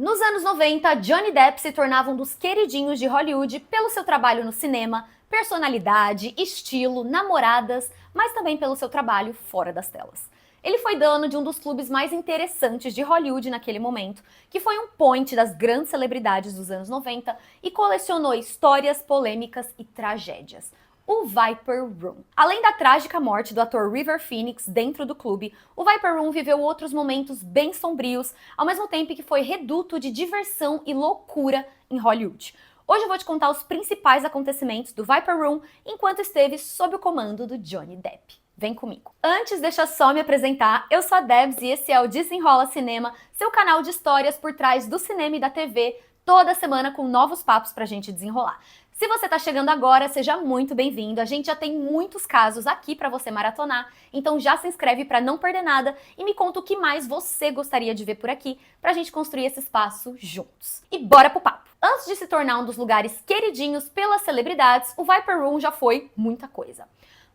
Nos anos 90, Johnny Depp se tornava um dos queridinhos de Hollywood pelo seu trabalho no cinema, personalidade, estilo, namoradas, mas também pelo seu trabalho fora das telas. Ele foi dono de um dos clubes mais interessantes de Hollywood naquele momento, que foi um point das grandes celebridades dos anos 90 e colecionou histórias, polêmicas e tragédias. O Viper Room. Além da trágica morte do ator River Phoenix dentro do clube, o Viper Room viveu outros momentos bem sombrios, ao mesmo tempo que foi reduto de diversão e loucura em Hollywood. Hoje eu vou te contar os principais acontecimentos do Viper Room enquanto esteve sob o comando do Johnny Depp. Vem comigo. Antes, deixa só me apresentar. Eu sou a Debs e esse é o Desenrola Cinema, seu canal de histórias por trás do cinema e da TV, toda semana com novos papos pra gente desenrolar. Se você tá chegando agora, seja muito bem-vindo. A gente já tem muitos casos aqui pra você maratonar, então já se inscreve pra não perder nada e me conta o que mais você gostaria de ver por aqui pra gente construir esse espaço juntos. E bora pro papo! Antes de se tornar um dos lugares queridinhos pelas celebridades, o Viper Room já foi muita coisa.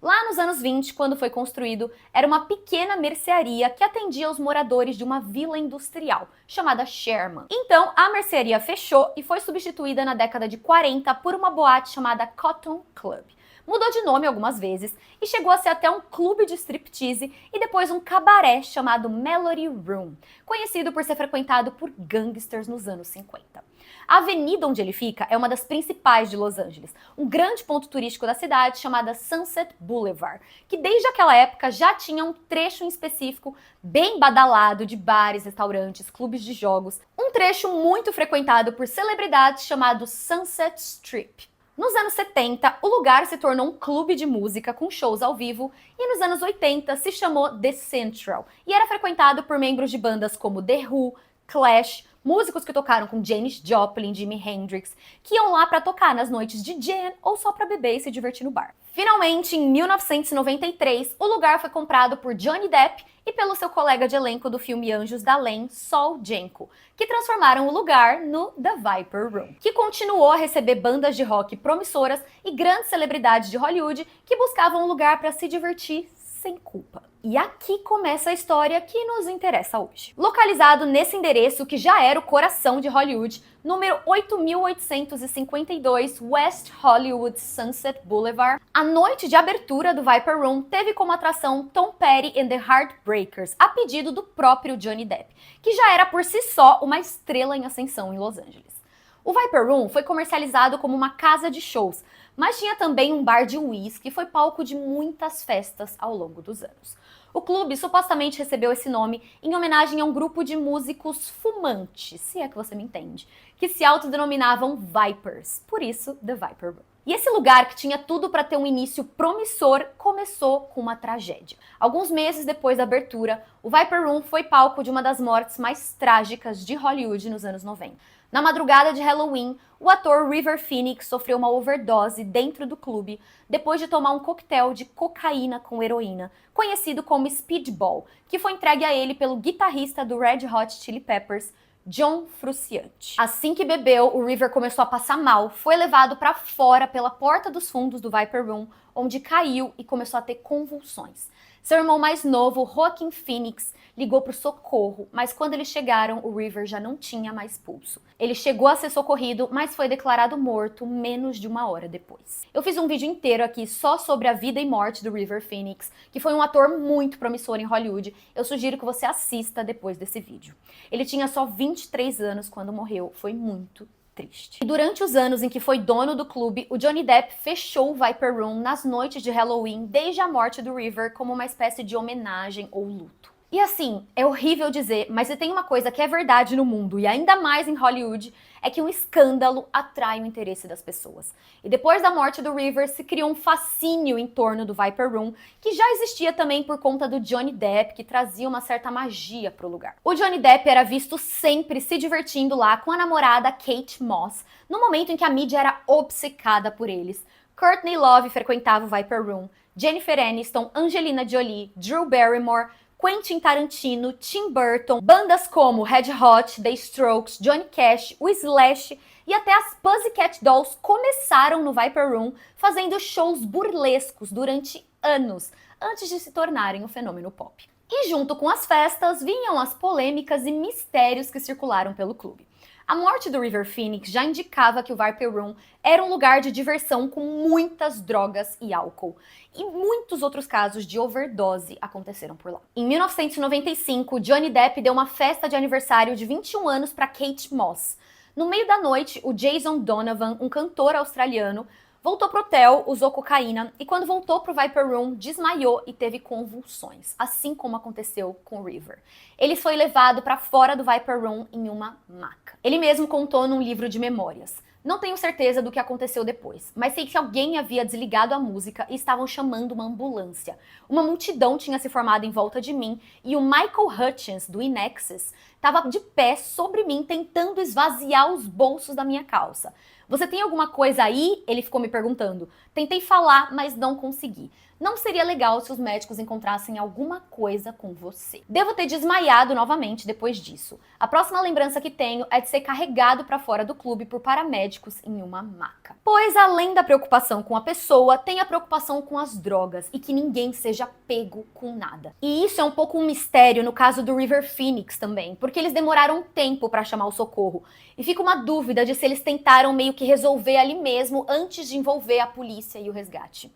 Lá nos anos 20, quando foi construído, era uma pequena mercearia que atendia aos moradores de uma vila industrial, chamada Sherman. Então, a mercearia fechou e foi substituída na década de 40 por uma boate chamada Cotton Club. Mudou de nome algumas vezes e chegou a ser até um clube de striptease e depois um cabaré chamado Melody Room, conhecido por ser frequentado por gangsters nos anos 50. A avenida onde ele fica é uma das principais de Los Angeles, um grande ponto turístico da cidade chamada Sunset Boulevard, que desde aquela época já tinha um trecho em específico bem badalado de bares, restaurantes, clubes de jogos, um trecho muito frequentado por celebridades chamado Sunset Strip. Nos anos 70, o lugar se tornou um clube de música com shows ao vivo e nos anos 80 se chamou The Central e era frequentado por membros de bandas como The Who, Clash, músicos que tocaram com Janis Joplin, Jimi Hendrix, que iam lá para tocar nas noites de jam ou só para beber e se divertir no bar. Finalmente, em 1993, o lugar foi comprado por Johnny Depp e pelo seu colega de elenco do filme Anjos da Lane, Saul Janko, que transformaram o lugar no The Viper Room, que continuou a receber bandas de rock promissoras e grandes celebridades de Hollywood que buscavam um lugar para se divertir sem culpa. E aqui começa a história que nos interessa hoje. Localizado nesse endereço que já era o coração de Hollywood, número 8852 West Hollywood Sunset Boulevard, a noite de abertura do Viper Room teve como atração Tom Petty and the Heartbreakers, a pedido do próprio Johnny Depp, que já era por si só uma estrela em ascensão em Los Angeles. O Viper Room foi comercializado como uma casa de shows, mas tinha também um bar de uísque que foi palco de muitas festas ao longo dos anos. O clube supostamente recebeu esse nome em homenagem a um grupo de músicos fumantes, se é que você me entende, que se autodenominavam Vipers, por isso The Viper Room. E esse lugar, que tinha tudo para ter um início promissor, começou com uma tragédia. Alguns meses depois da abertura, o Viper Room foi palco de uma das mortes mais trágicas de Hollywood nos anos 90. Na madrugada de Halloween, o ator River Phoenix sofreu uma overdose dentro do clube depois de tomar um coquetel de cocaína com heroína, conhecido como Speedball, que foi entregue a ele pelo guitarrista do Red Hot Chili Peppers, John Frusciante. Assim que bebeu, o River começou a passar mal, foi levado para fora pela porta dos fundos do Viper Room, onde caiu e começou a ter convulsões. Seu irmão mais novo, Joaquin Phoenix, ligou para o socorro, mas quando eles chegaram, o River já não tinha mais pulso. Ele chegou a ser socorrido, mas foi declarado morto menos de uma hora depois. Eu fiz um vídeo inteiro aqui só sobre a vida e morte do River Phoenix, que foi um ator muito promissor em Hollywood. Eu sugiro que você assista depois desse vídeo. Ele tinha só 23 anos quando morreu, foi muito triste. E durante os anos em que foi dono do clube, o Johnny Depp fechou o Viper Room nas noites de Halloween desde a morte do River como uma espécie de homenagem ou luto. E assim, é horrível dizer, mas se tem uma coisa que é verdade no mundo, e ainda mais em Hollywood, é que um escândalo atrai o interesse das pessoas. E depois da morte do River, se criou um fascínio em torno do Viper Room, que já existia também por conta do Johnny Depp, que trazia uma certa magia pro lugar. O Johnny Depp era visto sempre se divertindo lá com a namorada Kate Moss, no momento em que a mídia era obcecada por eles. Courtney Love frequentava o Viper Room, Jennifer Aniston, Angelina Jolie, Drew Barrymore, Quentin Tarantino, Tim Burton, bandas como Red Hot, The Strokes, Johnny Cash, o Slash e até as Pussycat Dolls começaram no Viper Room fazendo shows burlescos durante anos, antes de se tornarem um fenômeno pop. E junto com as festas vinham as polêmicas e mistérios que circularam pelo clube. A morte do River Phoenix já indicava que o Viper Room era um lugar de diversão com muitas drogas e álcool. E muitos outros casos de overdose aconteceram por lá. Em 1995, Johnny Depp deu uma festa de aniversário de 21 anos para Kate Moss. No meio da noite, o Jason Donovan, um cantor australiano, voltou pro hotel, usou cocaína e quando voltou pro Viper Room, desmaiou e teve convulsões, assim como aconteceu com o River. Ele foi levado para fora do Viper Room em uma maca. Ele mesmo contou num livro de memórias. Não tenho certeza do que aconteceu depois, mas sei que alguém havia desligado a música e estavam chamando uma ambulância. Uma multidão tinha se formado em volta de mim e o Michael Hutchence, do Inexus, estava de pé sobre mim tentando esvaziar os bolsos da minha calça. Você tem alguma coisa aí? Ele ficou me perguntando. Tentei falar, mas não consegui. Não seria legal se os médicos encontrassem alguma coisa com você. Devo ter desmaiado novamente depois disso. A próxima lembrança que tenho é de ser carregado para fora do clube por paramédicos em uma maca. Pois além da preocupação com a pessoa, tem a preocupação com as drogas e que ninguém seja pego com nada. E isso é um pouco um mistério no caso do River Phoenix também, porque eles demoraram um tempo para chamar o socorro. E fica uma dúvida de se eles tentaram meio que resolver ali mesmo antes de envolver a polícia e o resgate.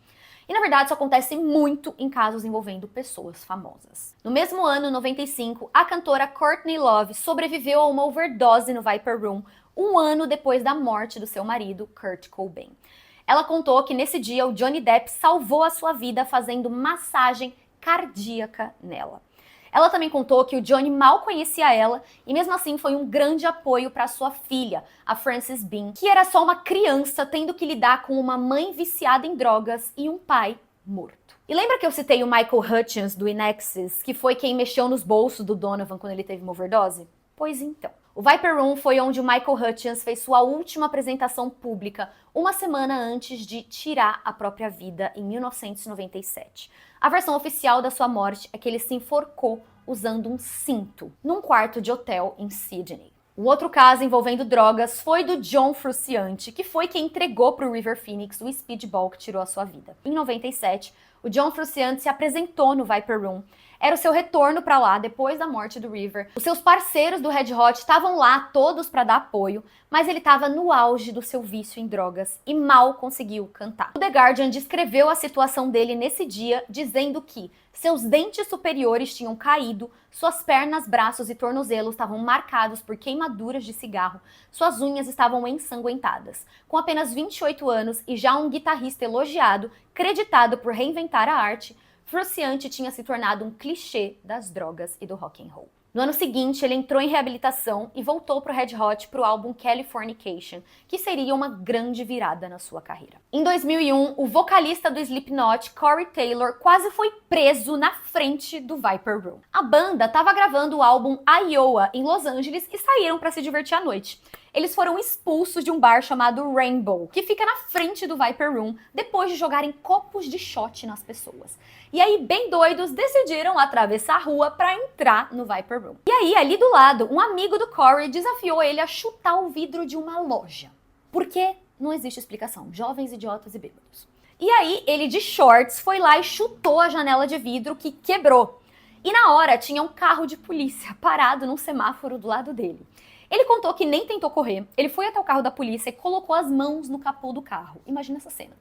E na verdade isso acontece muito em casos envolvendo pessoas famosas. No mesmo ano, 95, a cantora Courtney Love sobreviveu a uma overdose no Viper Room, um ano depois da morte do seu marido, Kurt Cobain. Ela contou que nesse dia o Johnny Depp salvou a sua vida fazendo massagem cardíaca nela. Ela também contou que o Johnny mal conhecia ela e mesmo assim foi um grande apoio para sua filha, a Frances Bean, que era só uma criança tendo que lidar com uma mãe viciada em drogas e um pai morto. E lembra que eu citei o Michael Hutchence do Inexus, que foi quem mexeu nos bolsos do Donovan quando ele teve uma overdose? Pois então. O Viper Room foi onde o Michael Hutchence fez sua última apresentação pública, uma semana antes de tirar a própria vida, em 1997. A versão oficial da sua morte é que ele se enforcou usando um cinto, num quarto de hotel em Sydney. O outro caso envolvendo drogas foi do John Frusciante, que foi quem entregou para o River Phoenix o speedball que tirou a sua vida. Em 97, o John Frusciante se apresentou no Viper Room. Era o seu retorno para lá depois da morte do River. Os seus parceiros do Red Hot estavam lá todos para dar apoio, mas ele estava no auge do seu vício em drogas e mal conseguiu cantar. O The Guardian descreveu a situação dele nesse dia, dizendo que seus dentes superiores tinham caído, suas pernas, braços e tornozelos estavam marcados por queimaduras de cigarro, suas unhas estavam ensanguentadas. Com apenas 28 anos e já um guitarrista elogiado, creditado por reinventar a arte, Frusciante tinha se tornado um clichê das drogas e do rock and roll. No ano seguinte, ele entrou em reabilitação e voltou para o Red Hot para o álbum Californication, que seria uma grande virada na sua carreira. Em 2001, o vocalista do Slipknot, Corey Taylor, quase foi preso na frente do Viper Room. A banda estava gravando o álbum Iowa em Los Angeles e saíram para se divertir à noite. Eles foram expulsos de um bar chamado Rainbow, que fica na frente do Viper Room, depois de jogarem copos de shot nas pessoas. E aí, bem doidos, decidiram atravessar a rua para entrar no Viper Room. E aí, ali do lado, um amigo do Corey desafiou ele a chutar o vidro de uma loja. Por quê? Não existe explicação. Jovens, idiotas e bêbados. E aí, ele de shorts foi lá e chutou a janela de vidro que quebrou. E na hora, tinha um carro de polícia parado num semáforo do lado dele. Ele contou que nem tentou correr, ele foi até o carro da polícia e colocou as mãos no capô do carro. Imagina essa cena.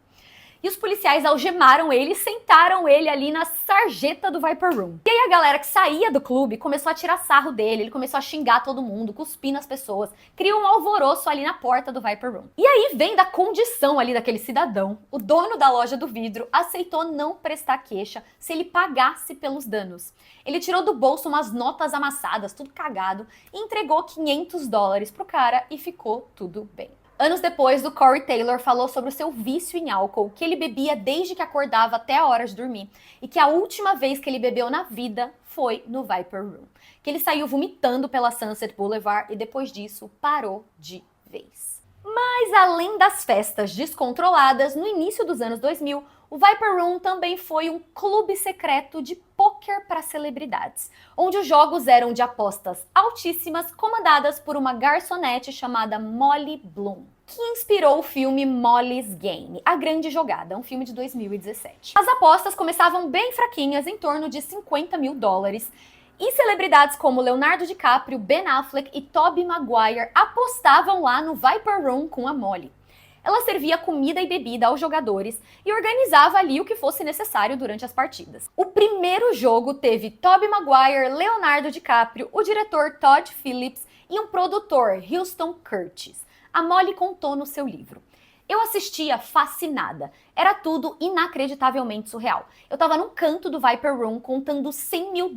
E os policiais algemaram ele e sentaram ele ali na sarjeta do Viper Room. E aí a galera que saía do clube começou a tirar sarro dele, ele começou a xingar todo mundo, cuspir nas pessoas, criou um alvoroço ali na porta do Viper Room. E aí, vem da condição ali daquele cidadão, o dono da loja do vidro aceitou não prestar queixa se ele pagasse pelos danos. Ele tirou do bolso umas notas amassadas, tudo cagado, e entregou $500 pro cara e ficou tudo bem. Anos depois, o Corey Taylor falou sobre o seu vício em álcool, que ele bebia desde que acordava até a hora de dormir, e que a última vez que ele bebeu na vida foi no Viper Room, que ele saiu vomitando pela Sunset Boulevard e depois disso parou de vez. Mas além das festas descontroladas, no início dos anos 2000, o Viper Room também foi um clube secreto de Poker para Celebridades, onde os jogos eram de apostas altíssimas comandadas por uma garçonete chamada Molly Bloom, que inspirou o filme Molly's Game, A Grande Jogada, um filme de 2017. As apostas começavam bem fraquinhas, em torno de $50 mil, e celebridades como Leonardo DiCaprio, Ben Affleck e Tobey Maguire apostavam lá no Viper Room com a Molly. Ela servia comida e bebida aos jogadores e organizava ali o que fosse necessário durante as partidas. O primeiro jogo teve Tobey Maguire, Leonardo DiCaprio, o diretor Todd Phillips e um produtor, Houston Curtis. A Molly contou no seu livro: eu assistia fascinada. Era tudo inacreditavelmente surreal. Eu estava num canto do Viper Room contando $100 mil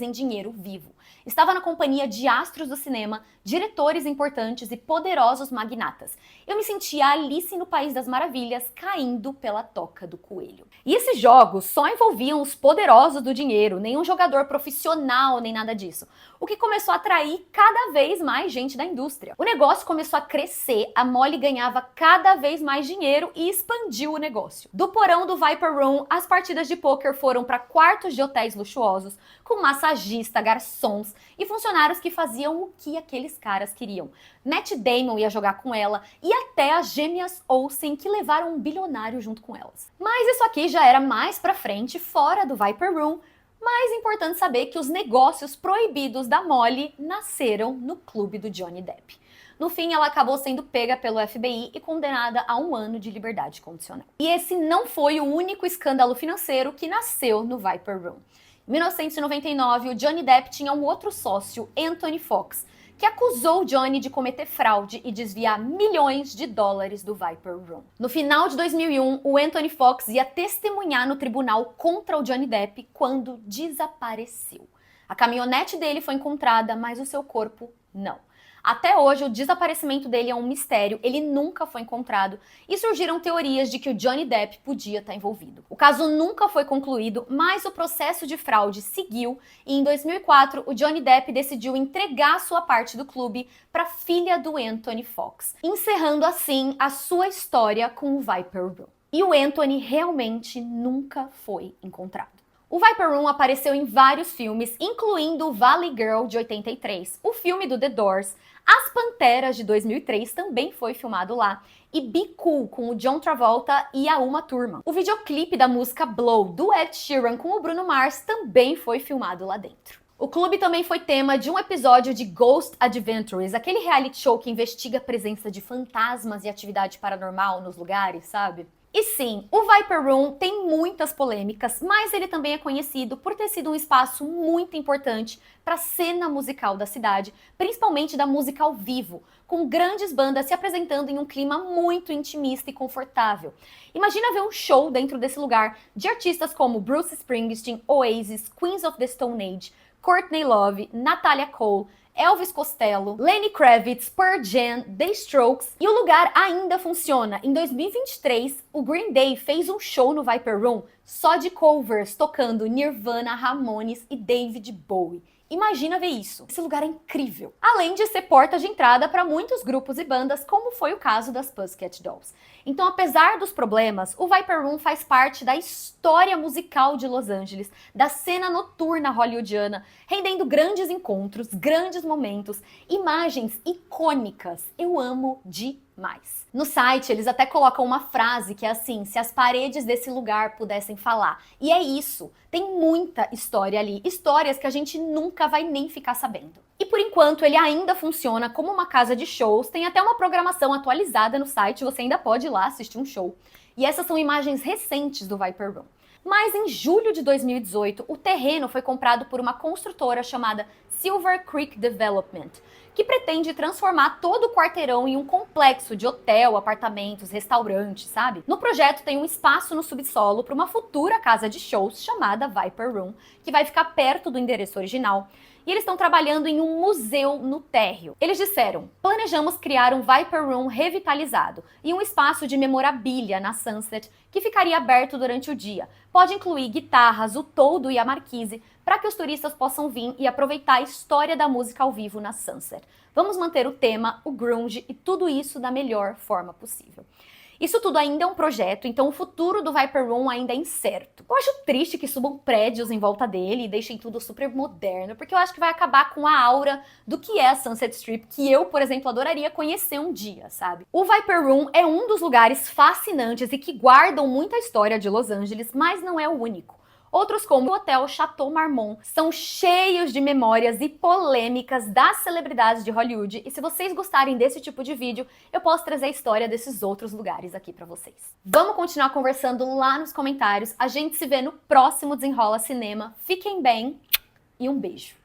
em dinheiro vivo. Estava na companhia de astros do cinema, diretores importantes e poderosos magnatas. Eu me sentia Alice no País das Maravilhas, caindo pela toca do coelho. E esses jogos só envolviam os poderosos do dinheiro, nenhum jogador profissional, nem nada disso. O que começou a atrair cada vez mais gente da indústria. O negócio começou a crescer, a Molly ganhava cada vez mais dinheiro e expandiu o negócio. Do porão do Viper Room, as partidas de pôquer foram para quartos de hotéis luxuosos, com massagista, garçons e funcionários que faziam o que aqueles caras queriam. Matt Damon ia jogar com ela e até as gêmeas Olsen, que levaram um bilionário junto com elas. Mas isso aqui já era mais pra frente, fora do Viper Room. Mais importante saber que os negócios proibidos da Molly nasceram no clube do Johnny Depp. No fim, ela acabou sendo pega pelo FBI e condenada a 1 ano de liberdade condicional. E esse não foi o único escândalo financeiro que nasceu no Viper Room. Em 1999, o Johnny Depp tinha um outro sócio, Anthony Fox, que acusou Johnny de cometer fraude e desviar milhões de dólares do Viper Room. No final de 2001, o Anthony Fox ia testemunhar no tribunal contra o Johnny Depp quando desapareceu. A caminhonete dele foi encontrada, mas o seu corpo não. Até hoje, o desaparecimento dele é um mistério, ele nunca foi encontrado e surgiram teorias de que o Johnny Depp podia estar envolvido. O caso nunca foi concluído, mas o processo de fraude seguiu e em 2004 o Johnny Depp decidiu entregar sua parte do clube para a filha do Anthony Fox, encerrando assim a sua história com o Viper Room. E o Anthony realmente nunca foi encontrado. O Viper Room apareceu em vários filmes, incluindo Valley Girl, de 83, o filme do The Doors, As Panteras, de 2003, também foi filmado lá, e Be Cool, com o John Travolta e a Uma Thurman. O videoclipe da música Blow, do Ed Sheeran com o Bruno Mars, também foi filmado lá dentro. O clube também foi tema de um episódio de Ghost Adventures, aquele reality show que investiga a presença de fantasmas e atividade paranormal nos lugares, sabe? E sim, o Viper Room tem muitas polêmicas, mas ele também é conhecido por ter sido um espaço muito importante para a cena musical da cidade, principalmente da música ao vivo, com grandes bandas se apresentando em um clima muito intimista e confortável. Imagina ver um show dentro desse lugar de artistas como Bruce Springsteen, Oasis, Queens of the Stone Age, Courtney Love, Natalia Cole, Elvis Costello, Lenny Kravitz, Pearl Jam, The Strokes, e o lugar ainda funciona. Em 2023, o Green Day fez um show no Viper Room só de covers, tocando Nirvana, Ramones e David Bowie. Imagina ver isso. Esse lugar é incrível. Além de ser porta de entrada para muitos grupos e bandas, como foi o caso das Pussycat Dolls. Então, apesar dos problemas, o Viper Room faz parte da história musical de Los Angeles, da cena noturna hollywoodiana, rendendo grandes encontros, grandes momentos, imagens icônicas. Eu amo demais. No site, eles até colocam uma frase que é assim: se as paredes desse lugar pudessem falar. E é isso. Tem muita história ali, histórias que a gente nunca vai nem ficar sabendo. E por enquanto ele ainda funciona como uma casa de shows, tem até uma programação atualizada no site, você ainda pode ir lá assistir um show. E essas são imagens recentes do Viper Room. Mas em julho de 2018, o terreno foi comprado por uma construtora chamada Silver Creek Development, que pretende transformar todo o quarteirão em um complexo de hotel, apartamentos, restaurantes, sabe? No projeto tem um espaço no subsolo para uma futura casa de shows chamada Viper Room, que vai ficar perto do endereço original. E eles estão trabalhando em um museu no térreo. Eles disseram: planejamos criar um Viper Room revitalizado e um espaço de memorabilia na Sunset que ficaria aberto durante o dia. Pode incluir guitarras, o toldo e a marquise, para que os turistas possam vir e aproveitar a história da música ao vivo na Sunset. Vamos manter o tema, o grunge e tudo isso da melhor forma possível. Isso tudo ainda é um projeto, então o futuro do Viper Room ainda é incerto. Eu acho triste que subam prédios em volta dele e deixem tudo super moderno, porque eu acho que vai acabar com a aura do que é a Sunset Strip, que eu, por exemplo, adoraria conhecer um dia, sabe? O Viper Room é um dos lugares fascinantes e que guardam muita história de Los Angeles, mas não é o único. Outros, como o Hotel Chateau Marmont, são cheios de memórias e polêmicas das celebridades de Hollywood. E se vocês gostarem desse tipo de vídeo, eu posso trazer a história desses outros lugares aqui pra vocês. Vamos continuar conversando lá nos comentários. A gente se vê no próximo Desenrola Cinema. Fiquem bem e um beijo!